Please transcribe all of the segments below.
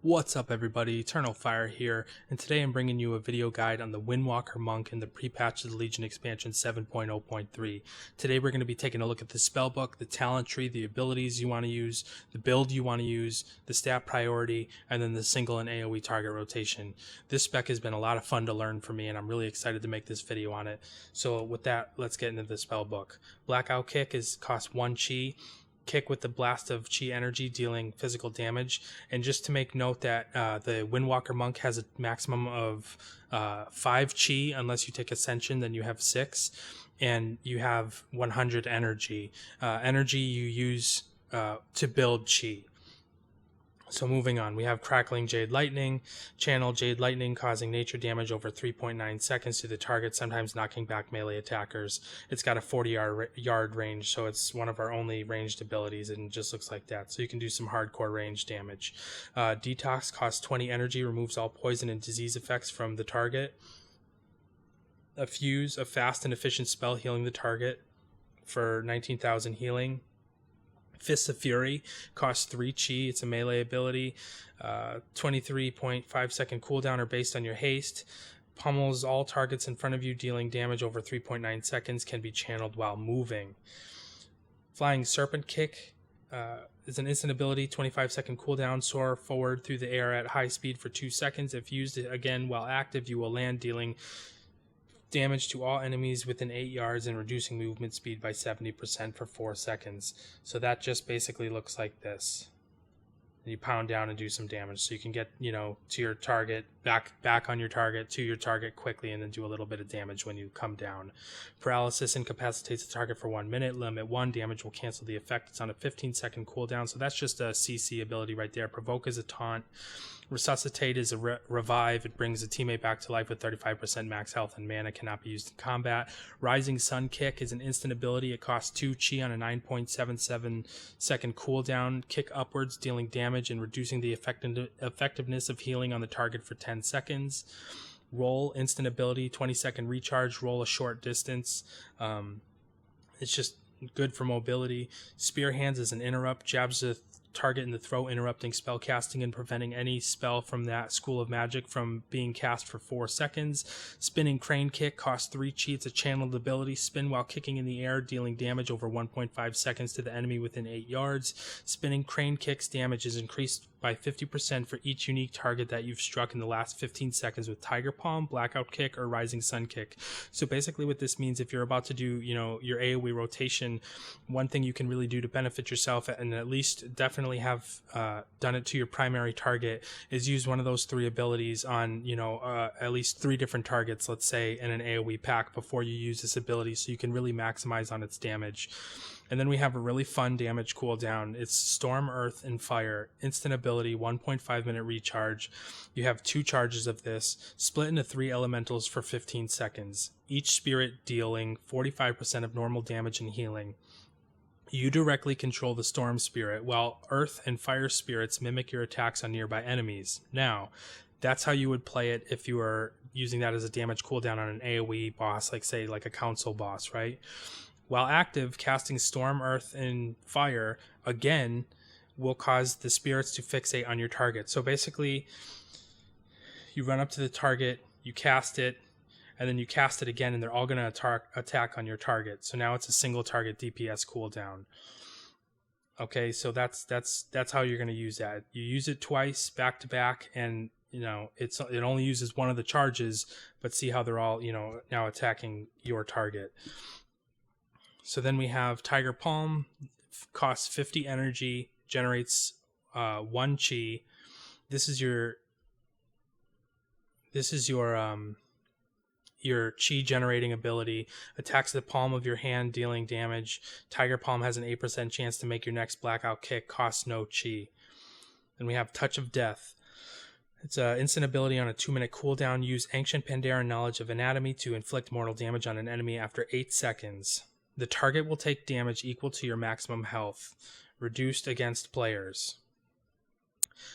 What's up everybody, Eternal Fire here, and today I'm bringing you a video guide on the Windwalker Monk in the pre-patch of the Legion expansion 7.0.3. Today we're going to be taking a look at the spellbook, the talent tree, the abilities you want to use, the build you want to use, the stat priority, and then the single and AoE target rotation. This spec has been a lot of fun to learn for me, and I'm really excited to make this video on it. So with that, let's get into the spellbook. Blackout Kick costs 1 chi. Kick with the blast of chi energy, dealing physical damage. And just to make note that the Windwalker Monk has a maximum of 5 chi. Unless you take Ascension, then you have 6, and you have 100 energy. Energy you use to build chi. So moving on, we have Crackling Jade Lightning. Channel Jade Lightning, causing nature damage over 3.9 seconds to the target, sometimes knocking back melee attackers. It's got a 40-yard range, so it's one of our only ranged abilities, and it just looks like that. So you can do some hardcore range damage. Detox costs 20 energy, removes all poison and disease effects from the target. A Fuse, a fast and efficient spell healing the target for 19,000 healing. Fists of Fury costs 3 chi. It's a melee ability. 23.5 second cooldown are based on your haste. Pummels all targets in front of you, dealing damage over 3.9 seconds. Can be channeled while moving. Flying Serpent Kick is an instant ability. 25 second cooldown. Soar forward through the air at high speed for 2 seconds. If used again while active, you will land, dealing damage to all enemies within 8 yards and reducing movement speed by 70% for 4 seconds. So that just basically looks like this. And you pound down and do some damage, so you can get, to your target, back on your target, to your target quickly, and then do a little bit of damage when you come down. Paralysis incapacitates the target for 1 minute. Limit 1, damage will cancel the effect. It's on a 15-second cooldown, so that's just a CC ability right there. Provoke is a taunt. Resuscitate is a revive. It brings a teammate back to life with 35% max health and mana. Cannot be used in combat. Rising Sun Kick is an instant ability. It costs 2 chi on a 9.77 second cooldown. Kick upwards, dealing damage and reducing the effectiveness of healing on the target for 10 seconds. Roll, instant ability, 20-second recharge. Roll a short distance. It's just good for mobility. Spear Hands is an interrupt. Jabs the target in the throat, interrupting spell casting and preventing any spell from that school of magic from being cast for 4 seconds. Spinning Crane Kick costs 3 chi. It's a channeled ability. Spin while kicking in the air, dealing damage over 1.5 seconds to the enemy within 8 yards. Spinning Crane Kick's damage is increased by 50% for each unique target that you've struck in the last 15 seconds with Tiger Palm, Blackout Kick, or Rising Sun Kick. So basically what this means, if you're about to do, your AoE rotation, one thing you can really do to benefit yourself, and at least definitely have done it to your primary target, is use one of those 3 abilities on, at least 3 different targets, let's say, in an AoE pack before you use this ability, so you can really maximize on its damage. And then we have a really fun damage cooldown. It's Storm, Earth, and Fire. Instant ability, 1.5 minute recharge. You have 2 charges of this, split into 3 elementals for 15 seconds. Each spirit dealing 45% of normal damage and healing. You directly control the Storm Spirit, while Earth and Fire Spirits mimic your attacks on nearby enemies. Now, that's how you would play it if you were using that as a damage cooldown on an AoE boss, like a council boss, right? While active, casting Storm, Earth, and Fire, again, will cause the spirits to fixate on your target. So basically, you run up to the target, you cast it, and then you cast it again, and they're all going to attack on your target. So now it's a single target DPS cooldown. Okay, so that's how you're going to use that. You use it twice, back to back, and it only uses one of the charges, but see how they're all now attacking your target. So then we have Tiger Palm, costs 50 energy, generates 1 chi. This is your chi generating ability. Attacks the palm of your hand, dealing damage. Tiger Palm has an 8% chance to make your next Blackout Kick, costs no chi. Then we have Touch of Death. It's an instant ability on a 2-minute cooldown. Use Ancient Pandaren Knowledge of Anatomy to inflict mortal damage on an enemy after 8 seconds. The target will take damage equal to your maximum health, reduced against players.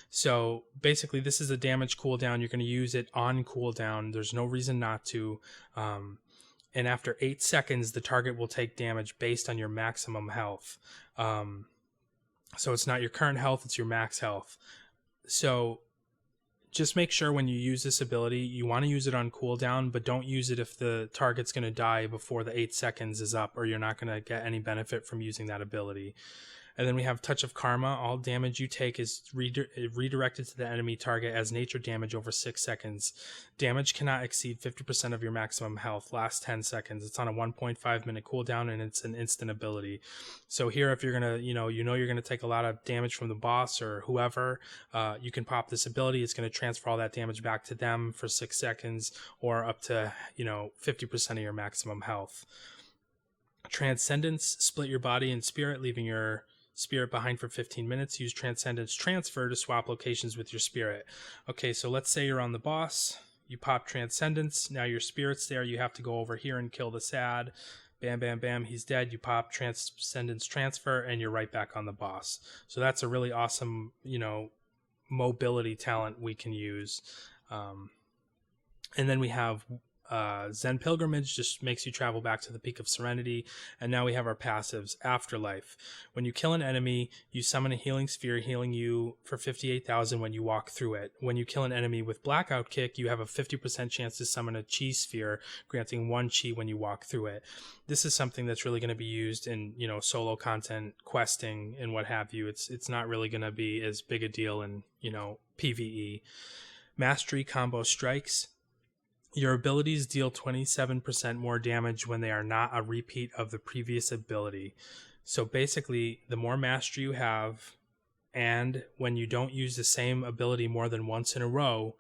So basically, this is a damage cooldown. You're going to use it on cooldown. There's no reason not to. And after 8 seconds, the target will take damage based on your maximum health. So it's not your current health, it's your max health. So just make sure when you use this ability, you want to use it on cooldown, but don't use it if the target's going to die before the 8 seconds is up, or you're not going to get any benefit from using that ability. And then we have Touch of Karma. All damage you take is redirected to the enemy target as nature damage over 6 seconds. Damage cannot exceed 50% of your maximum health. Last 10 seconds. It's on a 1.5 minute cooldown, and it's an instant ability. So here, if you're gonna, you're gonna take a lot of damage from the boss or whoever, you can pop this ability. It's gonna transfer all that damage back to them for 6 seconds, or up to 50% of your maximum health. Transcendence. Split your body and spirit, leaving your spirit behind for 15 minutes. Use Transcendence Transfer to swap locations with your spirit. Okay, so let's say you're on the boss. You pop Transcendence. Now your spirit's there. You have to go over here and kill the sad. Bam, bam, bam. He's dead. You pop Transcendence Transfer, and you're right back on the boss. So that's a really awesome, mobility talent we can use. And then we have Zen Pilgrimage, just makes you travel back to the Peak of Serenity. And now we have our passives. Afterlife. When you kill an enemy, you summon a healing sphere, healing you for 58,000 when you walk through it. When you kill an enemy with Blackout Kick, you have a 50% chance to summon a Chi sphere, granting 1 Chi when you walk through it. This is something that's really going to be used in, solo content, questing, and what have you. It's not really going to be as big a deal in, PvE. Mastery Combo Strikes. Your abilities deal 27% more damage when they are not a repeat of the previous ability. So basically, the more mastery you have, and when you don't use the same ability more than once in a row,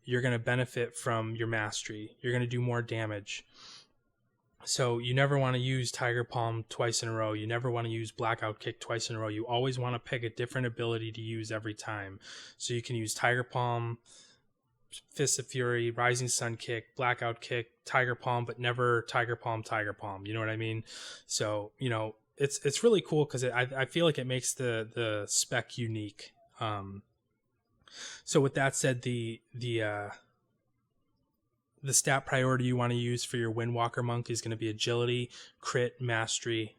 you're going to benefit from your mastery. You're going to do more damage. So you never want to use Tiger Palm twice in a row. You never want to use Blackout Kick twice in a row. You always want to pick a different ability to use every time. So you can use Tiger Palm, Fist of Fury, Rising Sun Kick, Blackout Kick, Tiger Palm, but never Tiger Palm, Tiger Palm. You know what I mean? So, it's really cool because I feel like it makes the spec unique. So with that said, the stat priority you want to use for your Windwalker Monk is going to be Agility, Crit, Mastery,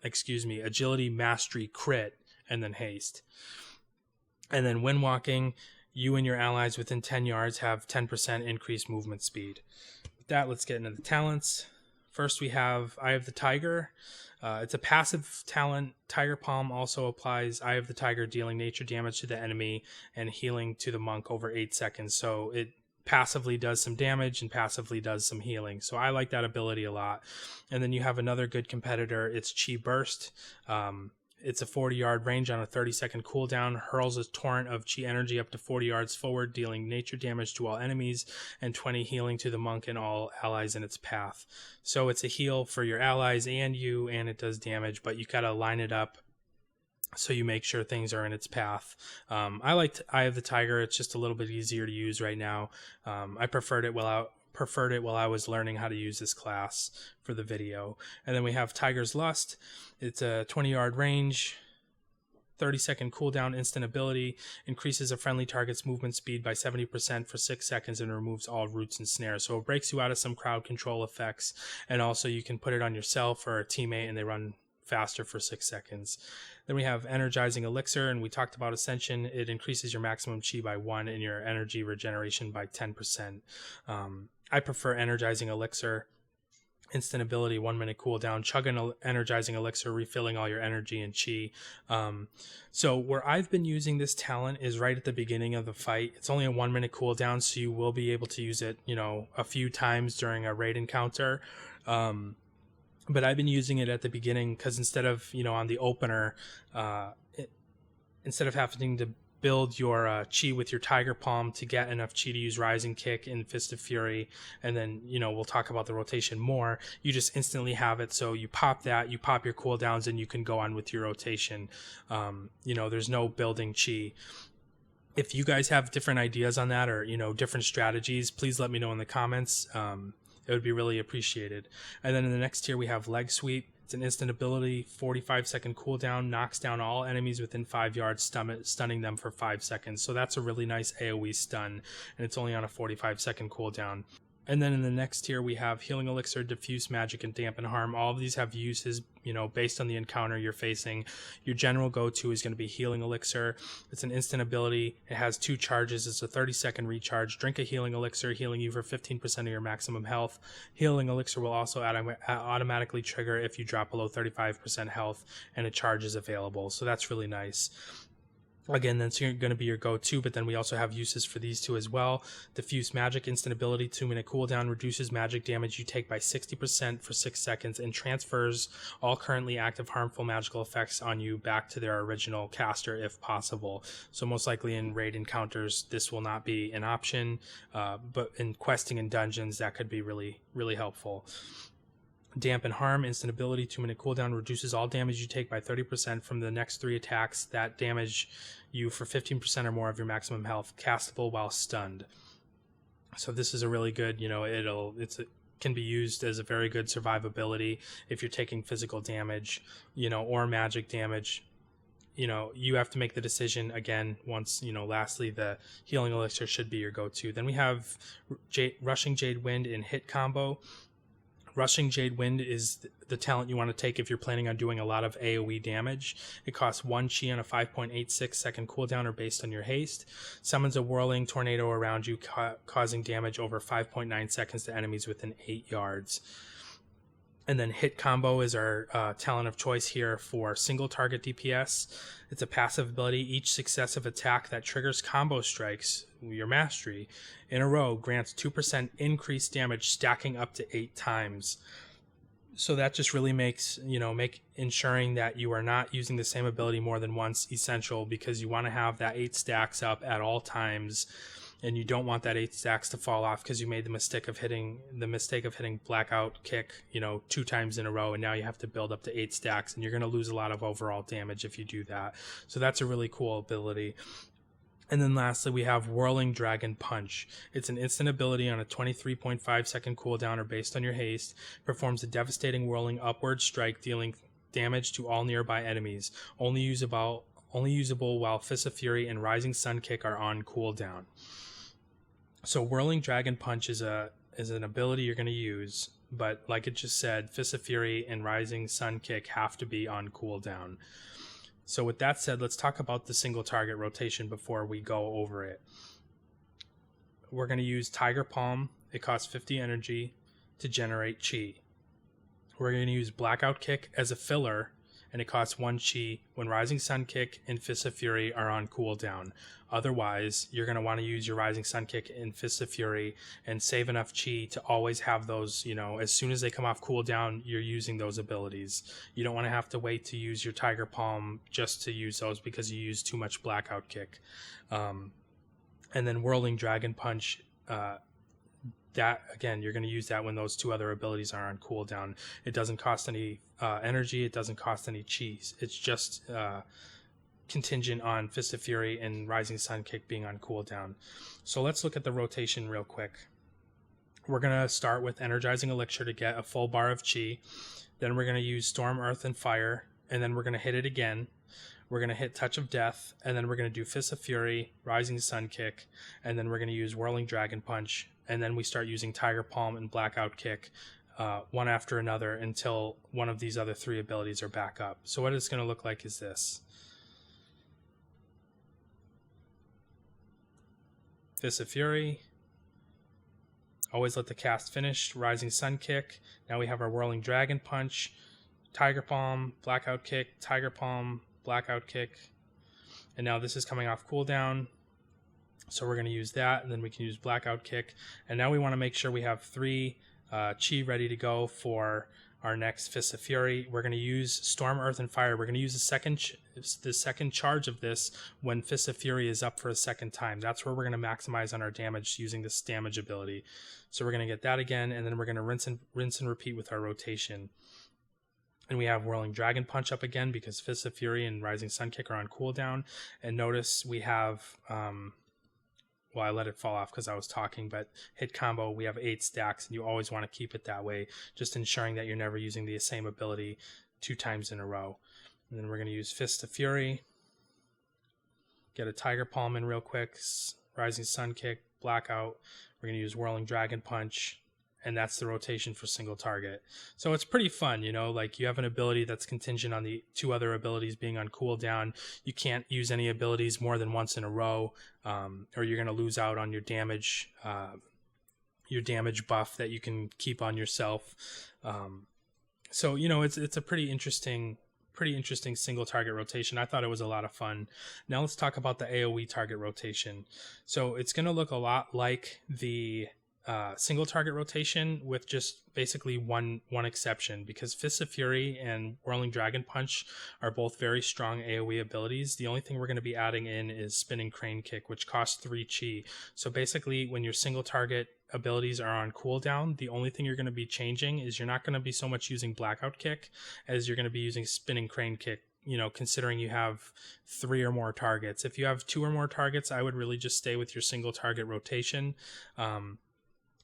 Agility, Mastery, Crit, and then Haste. And then Windwalking, you and your allies within 10 yards have 10% increased movement speed. With that, let's get into the talents. First, we have Eye of the Tiger. It's a passive talent. Tiger Palm also applies Eye of the Tiger, dealing nature damage to the enemy and healing to the monk over 8 seconds. So it passively does some damage and passively does some healing. So I like that ability a lot. And then you have another good competitor. It's Chi Burst. It's a 40-yard range on a 30-second cooldown, hurls a torrent of Chi energy up to 40 yards forward, dealing nature damage to all enemies, and 20 healing to the monk and all allies in its path. So it's a heal for your allies and you, and it does damage, but you gotta line it up so you make sure things are in its path. I liked Eye of the Tiger. It's just a little bit easier to use right now. I preferred it while I was learning how to use this class for the video. And then we have Tiger's Lust. It's a 20-yard range, 30-second cooldown, instant ability, increases a friendly target's movement speed by 70% for 6 seconds and removes all roots and snares. So it breaks you out of some crowd control effects, and also you can put it on yourself or a teammate and they run faster for 6 seconds. Then we have Energizing Elixir, and we talked about Ascension. It increases your maximum Chi by 1 and your energy regeneration by 10%. I prefer Energizing Elixir. Instant ability, 1 minute cooldown. Chug an Energizing Elixir, refilling all your energy and Chi. So where I've been using this talent is right at the beginning of the fight. It's only a 1 minute cooldown, so you will be able to use it, a few times during a raid encounter. But I've been using it at the beginning because instead of, on the opener, instead of having to build your Chi with your Tiger Palm to get enough Chi to use Rising Kick and Fist of Fury, and then, we'll talk about the rotation more, you just instantly have it. So you pop that, you pop your cooldowns, and you can go on with your rotation. There's no building Chi. If you guys have different ideas on that or, different strategies, please let me know in the comments. It would be really appreciated. And then in the next tier, we have Leg Sweep. It's an instant ability, 45-second cooldown, knocks down all enemies within 5 yards, stunning them for 5 seconds. So that's a really nice AoE stun, and it's only on a 45-second cooldown. And then in the next tier, we have Healing Elixir, Diffuse Magic, and Dampen Harm. All of these have uses, based on the encounter you're facing. Your general go-to is going to be Healing Elixir. It's an instant ability. It has 2 charges. It's a 30-second recharge. Drink a Healing Elixir, healing you for 15% of your maximum health. Healing Elixir will also automatically trigger if you drop below 35% health, and a charge is available. So that's really nice. Again, that's going to be your go-to, but then we also have uses for these two as well. Diffuse Magic, instant ability, 2-minute cooldown, reduces magic damage you take by 60% for 6 seconds, and transfers all currently active harmful magical effects on you back to their original caster if possible. So most likely in raid encounters, this will not be an option, but in questing and dungeons, that could be really, really helpful. Dampen Harm, instant ability, 2-minute cooldown, reduces all damage you take by 30% from the next 3 attacks that damage you for 15% or more of your maximum health, castable while stunned. So this is a really good, it can be used as a very good survivability if you're taking physical damage, or magic damage. You have to make the decision again once, lastly, the Healing Elixir should be your go-to. Then we have Rushing Jade Wind in hit combo. Rushing Jade Wind is the talent you want to take if you're planning on doing a lot of AoE damage. It costs 1 chi on a 5.86 second cooldown or based on your haste. Summons a whirling tornado around you, causing damage over 5.9 seconds to enemies within 8 yards. And then Hit Combo is our talent of choice here for single target DPS. It's a passive ability. Each successive attack that triggers combo strikes, your mastery, in a row grants 2% increased damage, stacking up to 8 times. So that just really makes, ensuring that you are not using the same ability more than once essential, because you want to have that 8 stacks up at all times. And you don't want that 8 stacks to fall off because you made the mistake of hitting Blackout Kick, 2 times in a row, and now you have to build up to 8 stacks, and you're going to lose a lot of overall damage if you do that. So that's a really cool ability. And then lastly, we have Whirling Dragon Punch. It's an instant ability on a 23.5 second cooldown or based on your haste. Performs a devastating whirling upward strike, dealing damage to all nearby enemies. Only usable while Fist of Fury and Rising Sun Kick are on cooldown. So Whirling Dragon Punch is an ability you're going to use, but like it just said, Fist of Fury and Rising Sun Kick have to be on cooldown. So with that said, let's talk about the single target rotation before we go over it. We're going to use Tiger Palm. It costs 50 energy to generate chi. We're going to use Blackout Kick as a filler, and it costs 1 chi when Rising Sun Kick and Fist of Fury are on cooldown. Otherwise, you're going to want to use your Rising Sun Kick and Fist of Fury and save enough chi to always have those, as soon as they come off cooldown, you're using those abilities. You don't want to have to wait to use your Tiger Palm just to use those because you use too much Blackout Kick. And then Whirling Dragon Punch, that again, you're going to use that when those 2 other abilities are on cooldown. It doesn't cost any energy. It doesn't cost any chi. It's just contingent on Fist of Fury and Rising Sun Kick being on cooldown. So let's look at the rotation real quick. We're going to start with Energizing Elixir to get a full bar of chi. Then we're going to use Storm, Earth, and Fire, and then we're going to hit it again. We're going to hit Touch of Death, and then we're going to do Fist of Fury, Rising Sun Kick, and then we're going to use Whirling Dragon Punch, and then we start using Tiger Palm and Blackout Kick one after another until one of these other 3 abilities are back up. So what it's going to look like is this. Fist of Fury. Always let the cast finish. Rising Sun Kick. Now we have our Whirling Dragon Punch. Tiger Palm, Blackout Kick, Tiger Palm, Blackout Kick. And now this is coming off cooldown. So we're going to use that, and then we can use Blackout Kick. And now we want to make sure we have 3 chi ready to go for our next Fist of Fury. We're going to use Storm, Earth, and Fire. We're going to use the second charge of this when Fist of Fury is up for a second time. That's where we're going to maximize on our damage using this damage ability. So we're going to get that again, and then we're going to rinse and repeat with our rotation. And we have Whirling Dragon Punch up again because Fist of Fury and Rising Sun Kick are on cooldown. And notice we have... I let it fall off because I was talking, but hit combo, we have 8 stacks, and you always want to keep it that way, just ensuring that you're never using the same ability 2 times in a row. And then we're going to use Fist of Fury, get a Tiger Palm in real quick, Rising Sun Kick, Blackout, we're going to use Whirling Dragon Punch, and that's the rotation for single target. So it's pretty fun, you know, like you have an ability that's contingent on the 2 other abilities being on cooldown. You can't use any abilities more than once in a row, or you're going to lose out on your damage buff that you can keep on yourself. So, you know, it's a pretty interesting single target rotation. I thought it was a lot of fun. Now let's talk about the AoE target rotation. So it's going to look a lot like the single target rotation, with just basically one exception, because Fists of Fury and Whirling Dragon Punch are both very strong AoE abilities. The only thing we're going to be adding in is Spinning Crane Kick, which costs 3 chi. So basically, when your single target abilities are on cooldown, the only thing you're going to be changing is you're not going to be so much using Blackout Kick as you're going to be using Spinning Crane Kick, you know, considering you have 3 or more targets. If you have 2 or more targets, I would really just stay with your single target rotation.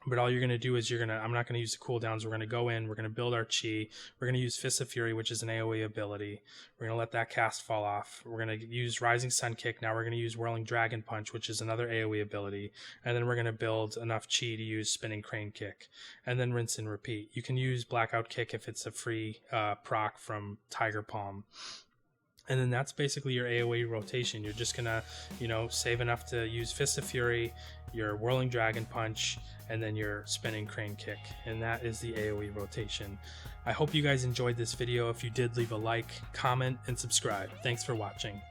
But all you're going to do is I'm not going to use the cooldowns. We're going to go in, we're going to build our chi. We're going to use Fist of Fury, which is an AoE ability. We're going to let that cast fall off. We're going to use Rising Sun Kick. Now we're going to use Whirling Dragon Punch, which is another AoE ability. And then we're going to build enough chi to use Spinning Crane Kick. And then rinse and repeat. You can use Blackout Kick if it's a free proc from Tiger Palm. And then that's basically your AoE rotation. You're just going to, you know, save enough to use Fist of Fury, your Whirling Dragon Punch, and then your Spinning Crane Kick. And that is the AoE rotation. I hope you guys enjoyed this video. If you did, leave a like, comment, and subscribe. Thanks for watching.